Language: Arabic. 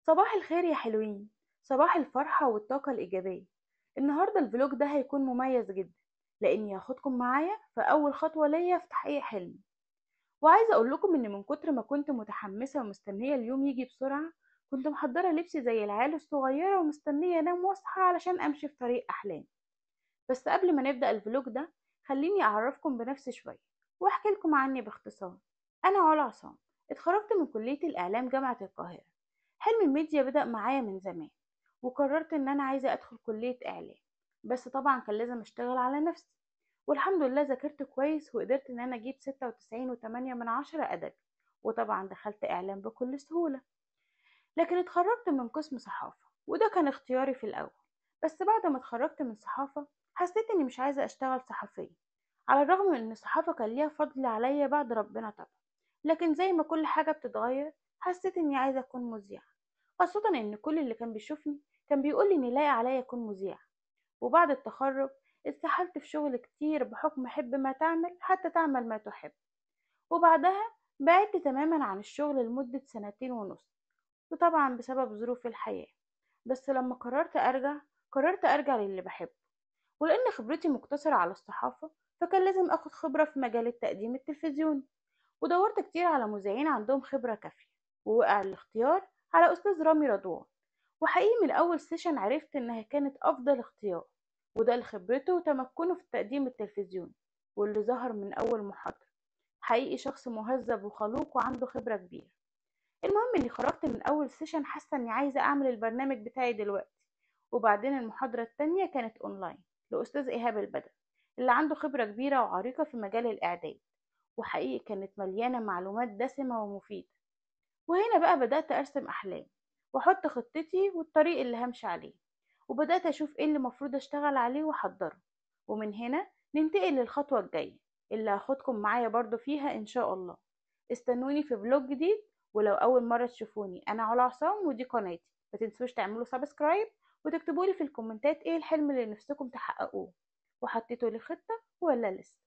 صباح الخير يا حلوين. صباح الفرحة والطاقة الإيجابية. النهاردة الفلوج ده هيكون مميز جدا، لأني هاخدكم معايا في أول خطوة ليا في تحقيق حلمي. وعايزة أقول لكم إن من كتر ما كنت متحمسة ومستنية اليوم يجي بسرعة، كنت محضرة لبسي زي العيال الصغيرة ومستنية أنام وأصحى علشان أمشي في طريق أحلامي. بس قبل ما نبدأ الفلوج ده، خليني أعرفكم بنفسي شوية وأحكي لكم عني باختصار. أنا علا عصام، اتخرجت من كلية الإعلام جامعة القاهرة. حلم الميديا بدأ معايا من زمان، وقررت إن أنا عايزة أدخل كلية إعلام. بس طبعا كان لازم أشتغل على نفسي، والحمد لله ذاكرت كويس وقدرت إن أنا أجيب 96.8 أدبي، وطبعا دخلت إعلام بكل سهولة. لكن اتخرجت من قسم صحافة، وده كان اختياري في الأول. بس بعد ما اتخرجت من صحافة حسيت إني مش عايزة أشتغل صحفية، على الرغم من إن الصحافة كان ليها فضل عليا بعد ربنا طبعا. لكن زي ما كل حاجة بتتغير، حسيت إني عايزة أكون مذيعة، خاصة إن كل اللي كان بيشوفني كان بيقولي إني لايق عليا أكون مذيعة. وبعد التخرج اتسحلت في شغل كتير بحكم حب ما تعمل حتى تعمل ما تحب. وبعدها بعدت تماما عن الشغل لمدة 2.5 سنين، وطبعا بسبب ظروف الحياة. بس لما قررت أرجع للي بحبه. ولأن خبرتي مقتصرة على الصحافة، فكان لازم أخد خبرة في مجال التقديم التلفزيوني. ودورت كتير على مذيعين عندهم خبرة كافية، ووقع الاختيار على أستاذ رامي رضوان. وحقيقي من أول سيشن عرفت إنها كانت أفضل اختيار، وده لخبرته وتمكنه في التقديم التلفزيوني، واللي ظهر من أول محاضرة. حقيقي شخص مهذب وخلوق وعنده خبرة كبيرة. المهم اني خرجت من اول سيشن حاسه اني عايزه اعمل البرنامج بتاعي دلوقتي. وبعدين المحاضره التانية كانت اونلاين لاستاذ ايهاب البدر، اللي عنده خبره كبيره وعريقه في مجال الاعداد. وحقيقي كانت مليانه معلومات دسمه ومفيده. وهنا بقى بدات ارسم احلامي، واحط خطتي والطريق اللي همشي عليه. وبدات اشوف ايه اللي المفروض اشتغل عليه واحضره. ومن هنا ننتقل للخطوه الجايه، اللي هاخدكم معايا برضو فيها ان شاء الله. استنوني في فلوج جديد. ولو اول مره تشوفوني، انا علا عصام ودي قناتي. ما تنسوش تعملوا سبسكرايب وتكتبوا لي في الكومنتات ايه الحلم اللي نفسكم تحققوه، وحطيتوا لي خطه ولا لسه.